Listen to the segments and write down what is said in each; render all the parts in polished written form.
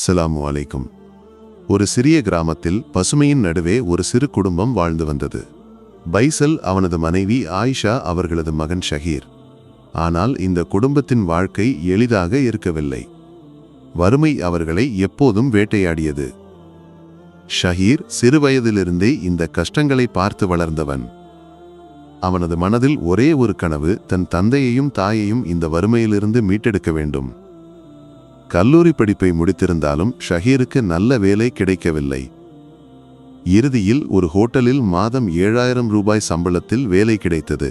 ஸலாமு அலைக்கும். ஒரு சிறிய கிராமத்தில் பசுமையின் நடுவே ஒரு சிறு குடும்பம் வாழ்ந்து வந்தது. பைசல், அவனது மனைவி ஆயிஷா, அவர்களது மகன் ஷஹீர். ஆனால் இந்த குடும்பத்தின் வாழ்க்கை எளிதாக இருக்கவில்லை. வறுமை அவர்களை எப்போதும் வேட்டையாடியது. ஷஹீர் சிறுவயதிலிருந்தே இந்த கஷ்டங்களை பார்த்து வளர்ந்தவன். அவனது மனதில் ஒரே ஒரு கனவு, தன் தந்தையையும் தாயையும் இந்த வறுமையிலிருந்து மீட்டெடுக்க வேண்டும். கல்லூரி படிப்பை முடித்திருந்தாலும் ஷஹீருக்கு நல்ல வேலை கிடைக்கவில்லை. இறுதியில் ஒரு ஹோட்டலில் மாதம் 7000 ரூபாய் சம்பளத்தில் வேலை கிடைத்தது.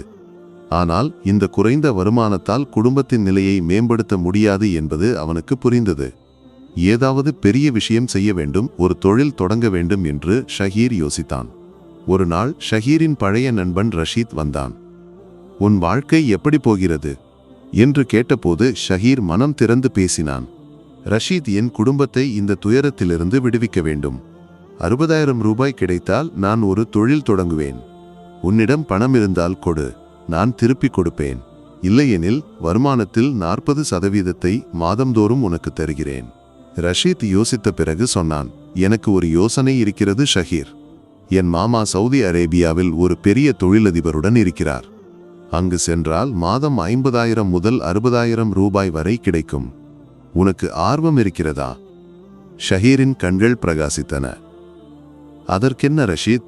ஆனால் இந்த குறைந்த வருமானத்தால் குடும்பத்தின் நிலையை மேம்படுத்த முடியாது என்பது அவனுக்கு புரிந்தது. ஏதாவது பெரிய விஷயம் செய்ய வேண்டும், ஒரு தொழில் தொடங்க வேண்டும் என்று ஷஹீர் யோசித்தான். ஒரு நாள் ஷஹீரின் பழைய நண்பன் ரஷீத் வந்தான். உன் வாழ்க்கை எப்படி போகிறது என்று கேட்டபோது ஷஹீர் மனம் திறந்து பேசினான். ரஷீத், என் குடும்பத்தை இந்த துயரத்திலிருந்து விடுவிக்க வேண்டும். 60000 ரூபாய் கிடைத்தால் நான் ஒரு தொழில் தொடங்குவேன். உன்னிடம் பணம் இருந்தால் கொடு, நான் திருப்பி கொடுப்பேன். இல்லையெனில் வருமானத்தில் 40% மாதந்தோறும் உனக்கு தருகிறேன். ரஷீத் யோசித்த பிறகு சொன்னான், எனக்கு ஒரு யோசனை இருக்கிறது ஷஹீர். என் மாமா சவுதி அரேபியாவில் ஒரு பெரிய தொழிலதிபருடன் இருக்கிறார். அங்கு சென்றால் மாதம் 50000 முதல் 60000 ரூபாய் வரை கிடைக்கும். உனக்கு ஆர்வம் இருக்கிறதா? ஷஹீரின் கண்கள் பிரகாசித்தன. அதற்கென்ன ரஷீத்,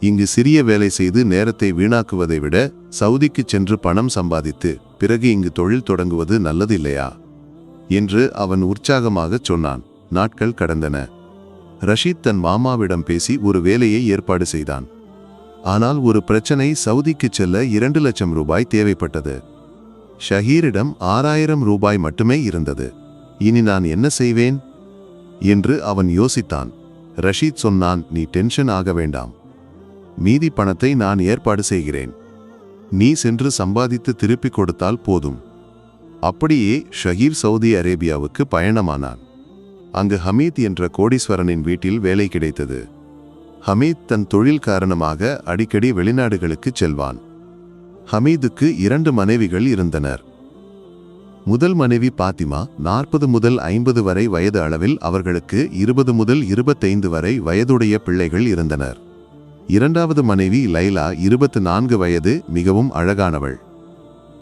இங்கு சிறிய வேலை செய்து நேரத்தை வீணாக்குவதை விட சவுதிக்கு சென்று பணம் சம்பாதித்து பிறகு இங்கு தொழில் தொடங்குவது நல்லது இல்லையா என்று அவன் உற்சாகமாகச் சொன்னான். நாட்கள் கடந்தன. ரஷீத் தன் மாமாவிடம் பேசி ஒரு வேலையை ஏற்பாடு செய்தான். ஆனால் ஒரு பிரச்சனை, சவுதிக்கு செல்ல 2 லட்சம் ரூபாய் தேவைப்பட்டது. ஷஹீரிடம் 6000 ரூபாய் மட்டுமே இருந்தது. இனி நான் என்ன செய்வேன் என்று அவன் யோசித்தான். ரஷீத் சொன்னான், நீ டென்ஷன் ஆக வேண்டாம். மீதி பணத்தை நான் ஏற்பாடு செய்கிறேன். நீ சென்று சம்பாதித்து திருப்பி கொடுத்தால் போதும். அப்படியே ஷஹீர் சவுதி அரேபியாவுக்கு பயணமானான். அங்கு ஹமீத் என்ற கோடீஸ்வரனின் வீட்டில் வேலை கிடைத்தது. ஹமீத் தன் தொழில் காரணமாக அடிக்கடி வெளிநாடுகளுக்கு செல்வான். ஹமீதுக்கு 2 மனைவிகள் இருந்தனர். முதல் மனைவி பாத்திமா 40 முதல் 50 வரை வயது அளவில், அவர்களுக்கு 20 முதல் 25 வரை வயதுடைய பிள்ளைகள் இருந்தனர். இரண்டாவது மனைவி லைலா 24 வயது, மிகவும் அழகானவள்.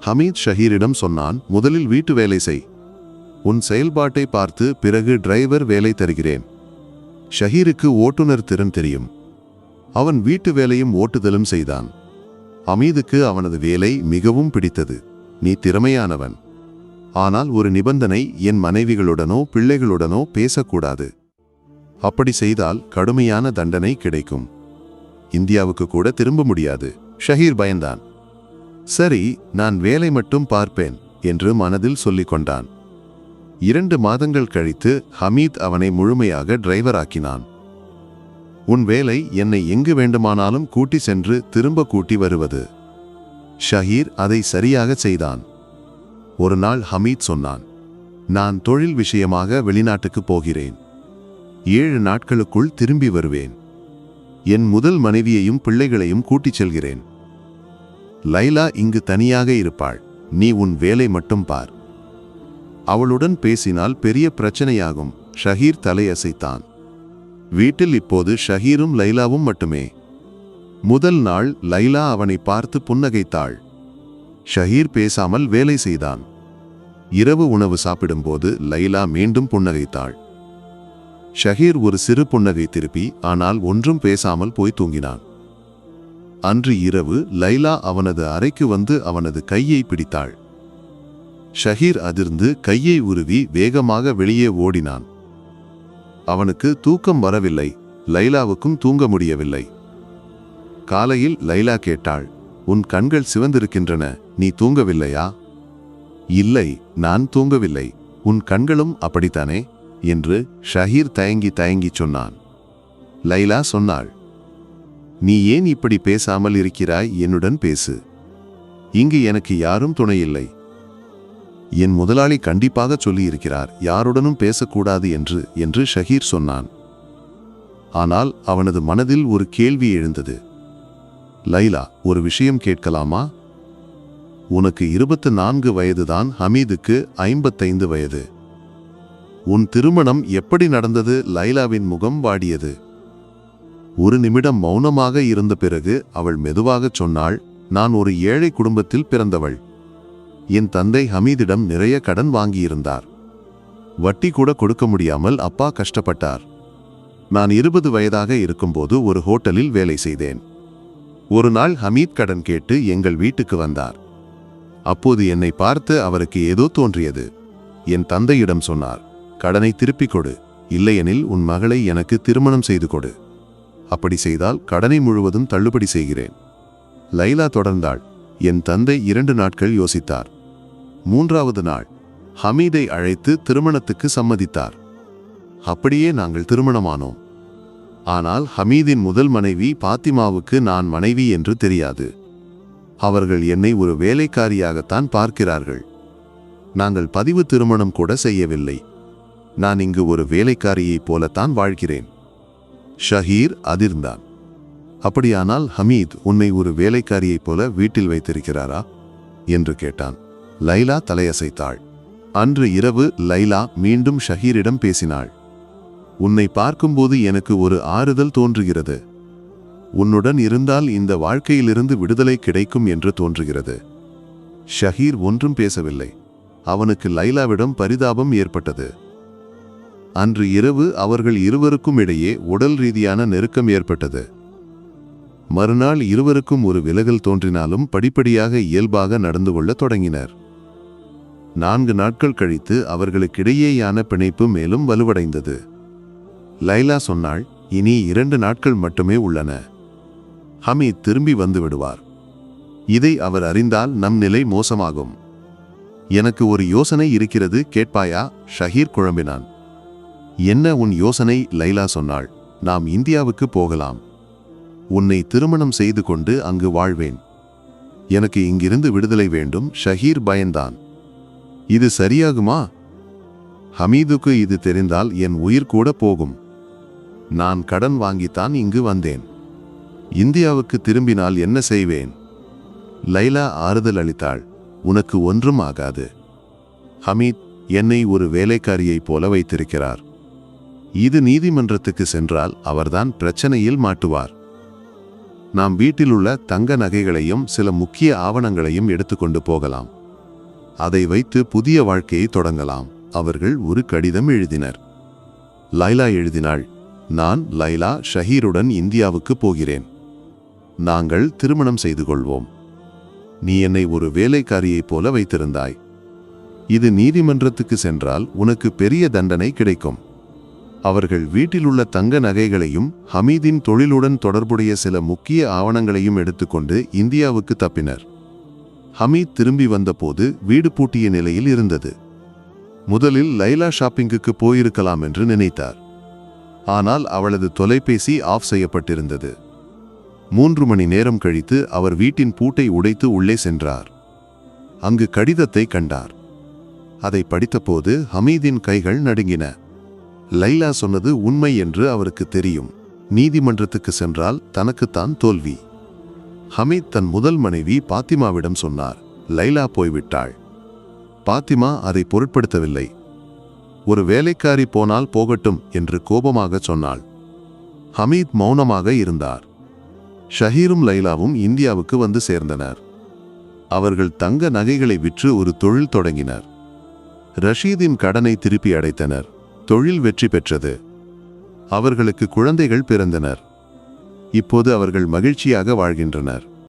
ஹமீத் ஷஹீரிடம் சொன்னான், முதலில் வீட்டு வேலை செய். உன் செயல்பாட்டை பார்த்து பிறகு டிரைவர் வேலை தருகிறேன். ஷஹீருக்கு ஓட்டுநர் திறன் தெரியும். அவன் வீட்டு வேலையும் ஓட்டுதலும் செய்தான். ஹமீதுக்கு அவனது வேலை மிகவும் பிடித்தது. நீ திறமையானவன். ஆனால் ஒரு நிபந்தனை, என் மனைவிகளுடனோ பிள்ளைகளுடனோ பேசக்கூடாது. அப்படி செய்தால் கடுமையான தண்டனை கிடைக்கும். இந்தியாவுக்கு கூட திரும்ப முடியாது. ஷஹீர் பயந்தான். சரி, நான் வேலை மட்டும் பார்ப்பேன் என்று மனதில் சொல்லிக் கொண்டான். 2 மாதங்கள் கழித்து ஹமீத் அவனை முழுமையாக டிரைவராக்கினான். உன் வேலை என்னை எங்கு வேண்டுமானாலும் கூட்டி சென்று திரும்ப கூட்டி வருவது. ஷஹீர் அதை சரியாக செய்தான். ஒரு நாள் ஹமீத் சொன்னான், நான் தொழில் விஷயமாக வெளிநாட்டுக்கு போகிறேன். 7 நாட்களுக்குள் திரும்பி வருவேன். என் முதல் மனைவியையும் பிள்ளைகளையும் கூட்டிச் செல்கிறேன். லைலா இங்கு தனியாக இருப்பாள். நீ உன் வேலை மட்டும் பார். அவளுடன் பேசினால் பெரிய பிரச்சனையாகும். ஷஹீர் தலையசைத்தான். வீட்டில் இப்போது ஷஹீரும் லைலாவும் மட்டுமே. முதல் நாள் லைலா அவனை பார்த்து புன்னகைத்தாள். ஷஹீர் பேசாமல் வேலை செய்தான். இரவு உணவு சாப்பிடும்போது லைலா மீண்டும் புன்னகைத்தாள். ஷஹீர் ஒரு சிறு புன்னகை திருப்பி, ஆனால் ஒன்றும் பேசாமல் போய் தூங்கினான். அன்று இரவு லைலா அவனது அறைக்கு வந்து அவனது கையை பிடித்தாள். ஷஹீர் அதிர்ந்து கையை உருவி வேகமாக வெளியே ஓடினான். அவனுக்கு தூக்கம் வரவில்லை. லைலாவுக்கும் தூங்க முடியவில்லை. காலையில் லைலா கேட்டாள், உன் கண்கள் சிவந்திருக்கின்றன, நீ தூங்கவில்லையா? இல்லை, நான் தூங்கவில்லை. உன் கண்களும் அப்படித்தானே என்று ஷஹீர் தயங்கி தயங்கி சொன்னான். லைலா சொன்னாள், நீ ஏன் இப்படி பேசாமல் இருக்கிறாய்? என்னுடன் பேசு. இங்கு எனக்கு யாரும் துணையில்லை. என் முதலாளி கண்டிப்பாக சொல்லியிருக்கிறார், யாருடனும் பேசக்கூடாது என்று ஷஹீர் சொன்னான். ஆனால் அவனது மனதில் ஒரு கேள்வி எழுந்தது. லைலா, ஒரு விஷயம் கேட்கலாமா? உனக்கு 24 வயதுதான், ஹமீதுக்கு 55 வயது. உன் திருமணம் எப்படி நடந்தது? லைலாவின் முகம் வாடியது. ஒரு நிமிடம் மௌனமாக இருந்த பிறகு அவள் மெதுவாகச் சொன்னாள், நான் ஒரு ஏழை குடும்பத்தில் பிறந்தவள். என் தந்தை ஹமீதிடம் நிறைய கடன் வாங்கியிருந்தார். வட்டி கூட கொடுக்க முடியாமல் அப்பா கஷ்டப்பட்டார். நான் 20 வயதாக இருக்கும்போது ஒரு ஹோட்டலில் வேலை செய்தேன். ஒரு நாள் ஹமீத் கடன் கேட்டு எங்கள் வீட்டுக்கு வந்தார். அப்போது என்னை பார்த்து அவருக்கு ஏதோ தோன்றியது. என் தந்தையிடம் சொன்னார், கடனை திருப்பிக் கொடு, இல்லையெனில் உன் மகளை எனக்கு திருமணம் செய்து கொடு. அப்படி செய்தால் கடனை முழுவதும் தள்ளுபடி செய்கிறேன். லைலா தொடர்ந்தாள். என் தந்தை 2 நாட்கள் யோசித்தார். 3வது நாள் ஹமீதை அழைத்து திருமணத்துக்கு சம்மதித்தார். அப்படியே நாங்கள் திருமணமானோம். ஆனால் ஹமீதின் முதல் மனைவி பாத்திமாவுக்கு நான் மனைவி என்று தெரியாது. அவர்கள் என்னை ஒரு வேலைக்காரியாகத்தான் பார்க்கிறார்கள். நாங்கள் பதிவு திருமணம் கூட செய்யவில்லை. நான் இங்கு ஒரு வேலைக்காரியைப் போலத்தான் வாழ்கிறேன். ஷஹீர் அதிர்ந்தான். அப்படியானால் ஹமீத் உன்னை ஒரு வேலைக்காரியைப் போல வீட்டில் வைத்திருக்கிறாரா என்று கேட்டான். லைலா தலையசைத்தாள். அன்று இரவு லைலா மீண்டும் ஷஹீரிடம் பேசினாள். உன்னை பார்க்கும்போது எனக்கு ஒரு ஆறுதல் தோன்றுகிறது. உன்னுடன் இருந்தால் இந்த வாழ்க்கையிலிருந்து விடுதலை கிடைக்கும் என்று தோன்றுகிறது. ஷஹீர் ஒன்றும் பேசவில்லை. அவனுக்கு லைலாவிடம் பரிதாபம் ஏற்பட்டது. அன்று இரவு அவர்கள் இருவருக்கும் இடையே உடல் ரீதியான நெருக்கம் ஏற்பட்டது. மறுநாள் இருவருக்கும் ஒரு விலகல் தோன்றினாலும் படிப்படியாக இயல்பாக நடந்து கொள்ளத் தொடங்கினர். 4 நாட்கள் கழித்து அவர்களுக்கிடையேயான பிணைப்பு மேலும் வலுவடைந்தது. லைலா சொன்னாள், இனி 2 நாட்கள் மட்டுமே உள்ளன. ஹமீத் திரும்பி வந்து விடுவார். இதை அவர் அறிந்தால் நம் நிலை மோசமாகும். எனக்கு ஒரு யோசனை இருக்கிறது, கேட்பாயா? ஷஹீர் குழம்பினான். என்ன உன் யோசனை? லைலா சொன்னாள். நாம் இந்தியாவுக்கு போகலாம். உன்னை திருமணம் செய்து கொண்டு அங்கு வாழ்வேன். எனக்கு இங்கிருந்து விடுதலை வேண்டும். ஷஹீர் பயந்தான். இது சரியாகுமா? ஹமீதுக்கு இது தெரிந்தால் என் உயிர் கூட போகும். நான் கடன் வாங்கித்தான் இங்கு வந்தேன். இந்தியாவுக்கு திரும்பினால் என்ன செய்வேன்? லைலா ஆறுதல் அளித்தாள். உனக்கு ஒன்றும் ஆகாது. ஹமீத் என்னை ஒரு வேலைக்காரியைப் போல வைத்திருக்கிறார். இது நீதிமன்றத்துக்கு சென்றால் அவர்தான் பிரச்சனையில் மாட்டுவார். நாம் வீட்டிலுள்ள தங்க நகைகளையும் சில முக்கிய ஆவணங்களையும் எடுத்துக்கொண்டு போகலாம். அதை வைத்து புதிய வாழ்க்கையை தொடங்கலாம். அவர்கள் ஒரு கடிதம் எழுதினர். லைலா எழுதினாள், நான் லைலா ஷஹீருடன் இந்தியாவுக்கு போகிறேன். நாங்கள் திருமணம் செய்து கொள்வோம். நீ என்னை ஒரு வேலைக்காரியைப் போல வைத்திருந்தாய். இது நீதிமன்றத்துக்கு சென்றால் உனக்கு பெரிய தண்டனை கிடைக்கும். அவர்கள் வீட்டிலுள்ள தங்க நகைகளையும் ஹமீதின் தொழிலுடன் தொடர்புடைய சில முக்கிய ஆவணங்களையும் எடுத்துக்கொண்டு இந்தியாவுக்கு தப்பினர். ஹமீத் திரும்பி வந்தபோது வீடு பூட்டிய நிலையில் இருந்தது. முதலில் லைலா ஷாப்பிங்குக்கு போயிருக்கலாம் என்று நினைத்தார். ஆனால் அவளது தொலைபேசி ஆஃப் செய்யப்பட்டிருந்தது. 3 மணி நேரம் கழித்து அவர் வீட்டின் பூட்டை உடைத்து உள்ளே சென்றார். அங்கு கடிதத்தை கண்டார். அதை படித்தபோது ஹமீதின் கைகள் நடுங்கின. லைலா சொன்னது உண்மை என்று அவருக்கு தெரியும். நீதிமன்றத்துக்கு சென்றால் தனக்குத்தான் தோல்வி. ஹமீத் தன் முதல் மனைவி பாத்திமாவிடம் சொன்னார். லைலா போய்விட்டாள். பாத்திமா அதை பொருட்படுத்தவில்லை. ஒரு வேலைக்காரி போனால் போகட்டும் என்று கோபமாக சொன்னாள். ஹமீத் மௌனமாக இருந்தார். ஷஹீரும் லைலாவும் இந்தியாவுக்கு வந்து சேர்ந்தனர். அவர்கள் தங்க நகைகளை விற்று ஒரு தொழில் தொடங்கினர். ரஷீதின் கடனை திருப்பி அடைத்தனர். தொழில் வெற்றி பெற்றது. அவர்களுக்கு குழந்தைகள் பிறந்தனர். இப்போது அவர்கள் மகிழ்ச்சியாக வாழ்கின்றனர்.